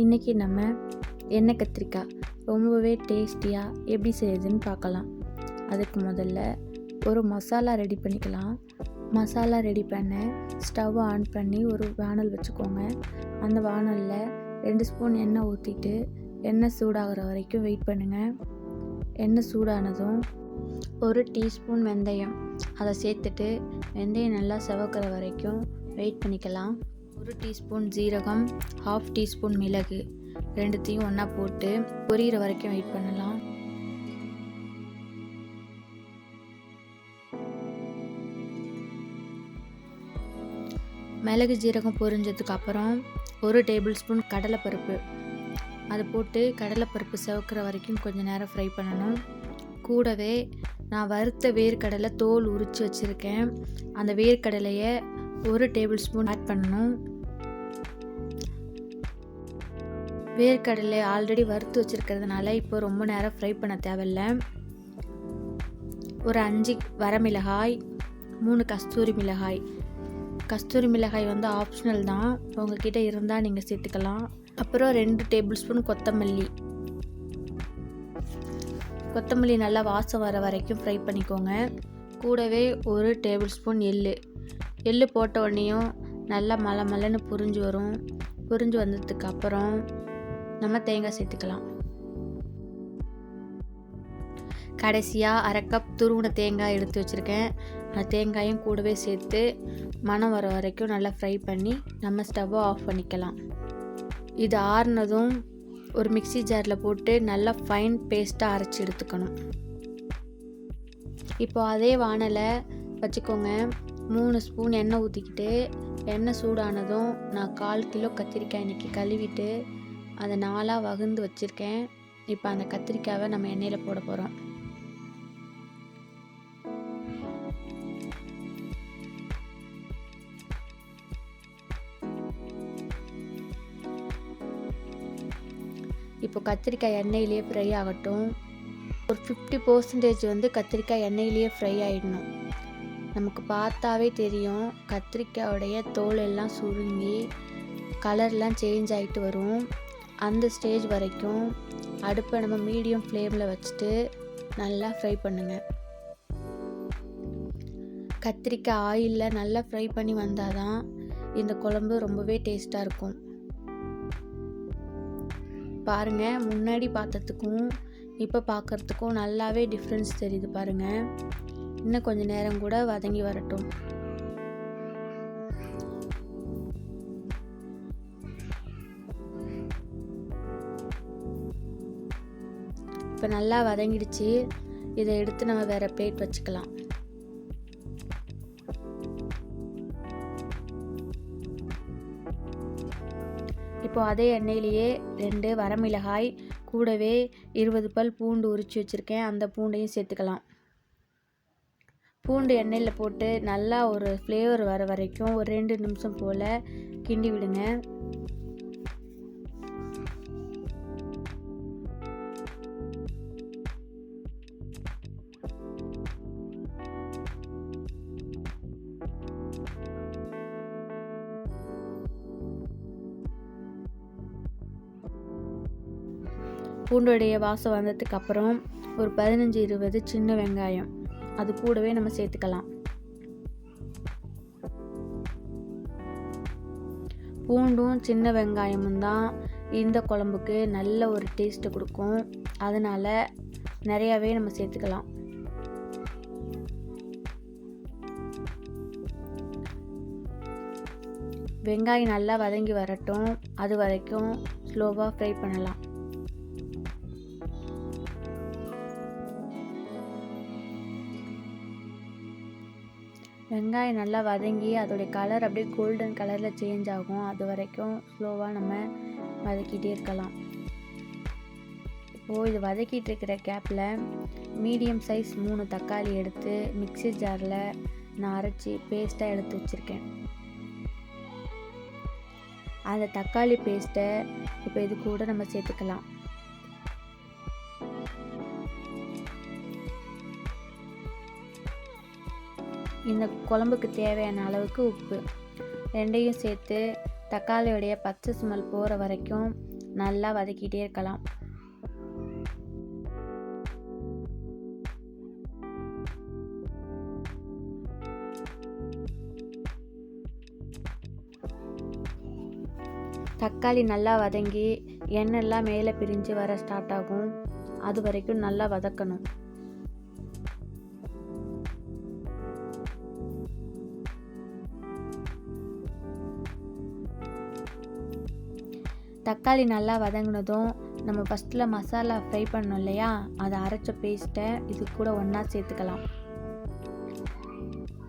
இன்றைக்கி நம்ம எண்ணெய் கத்திரிக்காய் ரொம்பவே டேஸ்டியாக எப்படி செய்யுதுன்னு பார்க்கலாம். அதுக்கு முதல்ல ஒரு மசாலா ரெடி பண்ணிக்கலாம். மசாலா ரெடி பண்ண ஸ்டவ் ஆன் பண்ணி ஒரு வானல் வச்சுக்கோங்க. அந்த வானலில் 2 ஸ்பூன் எண்ணெய் ஊற்றிட்டு எண்ணெய் சூடாகிற வரைக்கும் வெயிட் பண்ணுங்கள். எண்ணெய் சூடானதும் 1 டீஸ்பூன் வெந்தயம் அதை சேர்த்துட்டு வெந்தயம் நல்லா செவக்கிற வரைக்கும் வெயிட் பண்ணிக்கலாம். 1 டீஸ்பூன் ஜீரகம், 1/2 டீஸ்பூன் மிளகு ரெண்டுத்தையும் ஒன்றா போட்டு பொரியிற வரைக்கும் வெயிட் பண்ணலாம். மிளகு ஜீரகம் பொரிஞ்சதுக்கு அப்புறம் 1 டேபிள் ஸ்பூன் கடலைப்பருப்பு அதை போட்டு கடலைப்பருப்பு செவக்கிற வரைக்கும் கொஞ்சம் நேரம் ஃப்ரை பண்ணணும். கூடவே நான் வறுத்த வேர்க்கடலை தோல் உரித்து வச்சுருக்கேன். அந்த வேர்க்கடலையை 1 டேபிள் ஸ்பூன் ஆட் பண்ணணும். வேர்க்கடலை ஆல்ரெடி வறுத்து வச்சுருக்கிறதுனால இப்போ ரொம்ப நேரம் ஃப்ரை பண்ண தேவையில்ல. ஒரு 5 வரமிளகாய், 3 கஸ்தூரி மிளகாய். கஸ்தூரி மிளகாய் வந்து ஆப்ஷனல் தான், உங்ககிட்ட இருந்தால் நீங்கள் சேர்த்துக்கலாம். அப்புறம் 2 டேபிள் ஸ்பூன் கொத்தமல்லி. கொத்தமல்லி நல்லா வாசம் வர வரைக்கும் ஃப்ரை பண்ணிக்கோங்க. கூடவே 1 டேபிள் ஸ்பூன் எள்ளு போட்ட உடனேயும் நல்லா மலன்னு புரிஞ்சு வரும். புரிஞ்சு வந்ததுக்கு அப்புறம் நம்ம தேங்காய் சேர்த்துக்கலாம். கடைசியாக 1/2 கப் துருவின தேங்காய் எடுத்து வச்சுருக்கேன். அந்த தேங்காயும் கூடவே சேர்த்து மணம் வர வரைக்கும் நல்லா ஃப்ரை பண்ணி நம்ம ஸ்டவ்வை ஆஃப் பண்ணிக்கலாம். இது ஆறுனதும் ஒரு மிக்ஸி ஜாரில் போட்டு நல்லா ஃபைன் பேஸ்ட்டாக அரைச்சி எடுத்துக்கணும். இப்போ அதே வானலை வச்சுக்கோங்க. 3 ஸ்பூன் எண்ணெய் ஊற்றிக்கிட்டு எண்ணெய் சூடானதும் நான் 1/4 கிலோ கத்திரிக்காய் இன்றைக்கி கழுவிட்டு அதை 4ஆக வகுந்து வச்சுருக்கேன். இப்போ அந்த கத்திரிக்காயை நம்ம எண்ணெயில் போட போகிறோம். இப்போ கத்திரிக்காய் எண்ணெயிலேயே ஃப்ரை ஆகட்டும். ஒரு 50% வந்து கத்திரிக்காய் எண்ணெயிலேயே ஃப்ரை ஆகிடணும். நமக்கு பார்த்தாவே தெரியும் கத்திரிக்காயோடைய தோல் எல்லாம் சுருங்கி கலர்லாம் சேஞ்ச் ஆகிட்டு வரும். அந்த ஸ்டேஜ் வரைக்கும் அடுப்பை நம்ம மீடியம் ஃப்ளேமில் வச்சுட்டு நல்லா ஃப்ரை பண்ணுங்கள். கத்திரிக்காய் ஆயிலில் நல்லா ஃப்ரை பண்ணி வந்தால் தான் இந்த குழம்பு ரொம்பவே டேஸ்ட்டாக இருக்கும். பாருங்கள், முன்னாடி பார்த்ததுக்கும் இப்போ பார்க்குறதுக்கும் நல்லாவே டிஃப்ரென்ஸ் தெரியுது பாருங்கள். இன்னும் கொஞ்சம் நேரம் கூட வதங்கி வரட்டும். இப்போ நல்லா வதங்கிடுச்சு. இதை எடுத்து நம்ம வேறு பிளேட் வச்சுக்கலாம். இப்போ அதே எண்ணெயிலேயே 2 வரமிளகாய் கூடவே 20 பல் பூண்டு உரித்து வச்சுருக்கேன். அந்த பூண்டையும் சேர்த்துக்கலாம். பூண்டு எண்ணெயில் போட்டு நல்லா ஒரு ஃப்ளேவர் வர வரைக்கும் ஒரு 2 நிமிஷம் போல் கிண்டி விடுங்க. பூண்டுடைய வாசம் வந்ததுக்கு அப்புறம் ஒரு 15-20 சின்ன வெங்காயம் அது கூடவே நம்ம சேர்த்துக்கலாம். பூண்டும் சின்ன வெங்காயமும் தான் இந்த குழம்புக்கு நல்ல ஒரு டேஸ்ட்டு கொடுக்கும். அதனால் நிறையாவே நம்ம சேர்த்துக்கலாம். வெங்காயம் நல்லா வதங்கி வரட்டும். அது வரைக்கும் ஸ்லோவாக ஃப்ரை பண்ணலாம். வெங்காயம் நல்லா வதங்கி அதோடைய கலர் அப்படியே கோல்டன் கலரில் சேஞ்ச் ஆகும். அது வரைக்கும் ஸ்லோவாக நம்ம வதக்கிட்டே இருக்கலாம். இப்போது இது வதக்கிட்டு இருக்கிற கேப்பில் மீடியம் சைஸ் 3 தக்காளி எடுத்து மிக்ஸி ஜாரில் நான் அரைச்சி பேஸ்ட்டாக எடுத்து வச்சுருக்கேன். அந்த தக்காளி பேஸ்ட்டை இப்போ இது கூட நம்ம சேர்த்துக்கலாம். இந்த குழம்புக்கு தேவையான அளவுக்கு உப்பு ரெண்டையும் சேர்த்து தக்காளியோடைய பச்சை ஸ்மெல் போகிற வரைக்கும் நல்லா வதக்கிட்டே இருக்கலாம். தக்காளி நல்லா வதங்கி எண்ணெய்லாம் மேலே பிரிஞ்சு வர ஸ்டார்ட் ஆகும். அது வரைக்கும் நல்லா வதக்கணும். தக்காளி நல்லா வதங்கினதும் நம்ம ஃபஸ்ட்டில் மசாலா ஃப்ரை பண்ணோம் இல்லையா, அதை அரைச்ச பேஸ்ட்டை இது கூட ஒன்றா சேர்த்துக்கலாம்.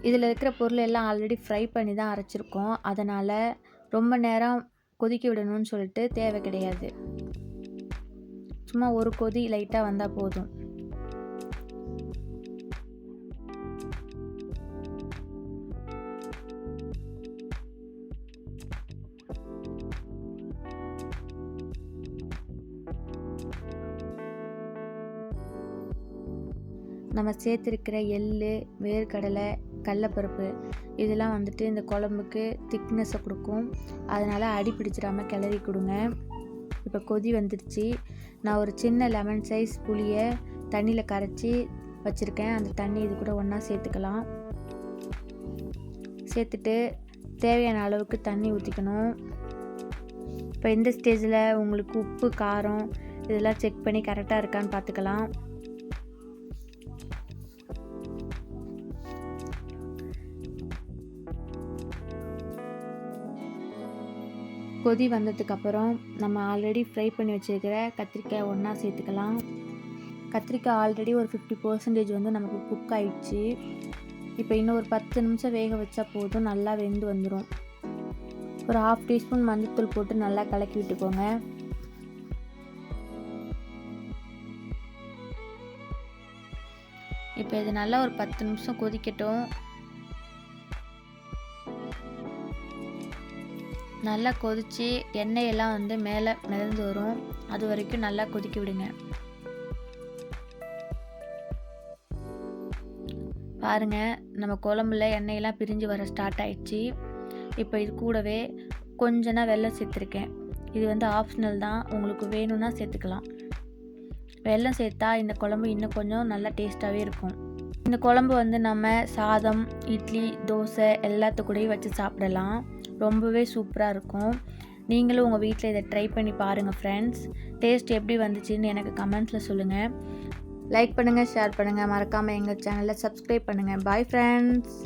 இதில் இருக்கிற பொருள் எல்லாம் ஆல்ரெடி ஃப்ரை பண்ணி தான் அரைச்சிருக்கோம். அதனால் ரொம்ப நேரம் கொதிக்க விடணும்னு சொல்லிட்டு தேவை கிடையாது. சும்மா ஒரு கொதி லைட்டாக வந்தால் போதும். நம்ம சேர்த்துருக்கிற எள்ளு, வேர்க்கடலை, கடலைப்பருப்பு இதெல்லாம் வந்துட்டு இந்த குழம்புக்கு திக்னஸை கொடுக்கும். அதனால் அடி பிடிச்சிடாமல் கிளறி கொடுங்க. இப்போ கொதி வந்துடுச்சு. நான் ஒரு சின்ன லெமன் சைஸ் புளியை தண்ணியில் கரைச்சி வச்சுருக்கேன். அந்த தண்ணி இது கூட ஒன்றா சேர்த்துக்கலாம். சேர்த்துட்டு தேவையான அளவுக்கு தண்ணி ஊற்றிக்கணும். இப்போ இந்த ஸ்டேஜில் உங்களுக்கு உப்பு, காரம் இதெல்லாம் செக் பண்ணி கரெக்டாக இருக்கான்னு பார்த்துக்கலாம். கொதி வந்ததுக்கப்புறம் நம்ம ஆல்ரெடி ஃப்ரை பண்ணி வச்சுருக்கிற கத்திரிக்காய் ஒன்றா சேர்த்துக்கலாம். கத்திரிக்காய் ஆல்ரெடி ஒரு 50% வந்து நமக்கு குக் ஆகிடுச்சு. இப்போ இன்னும் ஒரு 10 நிமிஷம் வேக வச்சா போதும், நல்லா வெந்து வந்துடும். ஒரு 1/2 டீஸ்பூன் மஞ்சள்தூள் போட்டு நல்லா கலக்கி விட்டுக்கோங்க. இப்போ இது நல்லா ஒரு 10 நிமிஷம் கொதிக்கட்டும். நல்லா கொதித்து எண்ணெயெல்லாம் வந்து மேலே மிதந்து வரும். அது வரைக்கும் நல்லா கொதிக்க விடுங்க. பாருங்கள், நம்ம குழம்புல எண்ணெயெல்லாம் பிரிஞ்சு வர ஸ்டார்ட் ஆயிடுச்சு. இப்போ இது கூடவே கொஞ்சம் வெல்லம் சேர்த்துருக்கேன். இது வந்து ஆப்ஷனல் தான், உங்களுக்கு வேணும்னா சேர்த்துக்கலாம். வெல்லம் சேர்த்தா இந்த குழம்பு இன்னும் கொஞ்சம் நல்லா டேஸ்ட்டாகவே இருக்கும். இந்த குழம்பு வந்து நம்ம சாதம், இட்லி, தோசை எல்லாத்துக்கூடயும் வச்சு சாப்பிடலாம். ரொம்பவே சூப்பராக இருக்கும். நீங்களும் உங்கள் வீட்டில் இதை ட்ரை பண்ணி பாருங்கள் ஃப்ரெண்ட்ஸ். டேஸ்ட் எப்படி வந்துச்சுன்னு எனக்கு கமெண்ட்ஸில் சொல்லுங்கள். லைக் பண்ணுங்கள், ஷேர் பண்ணுங்கள், மறக்காமல் எங்கள் சேனலை சப்ஸ்கிரைப் பண்ணுங்கள். Bye friends.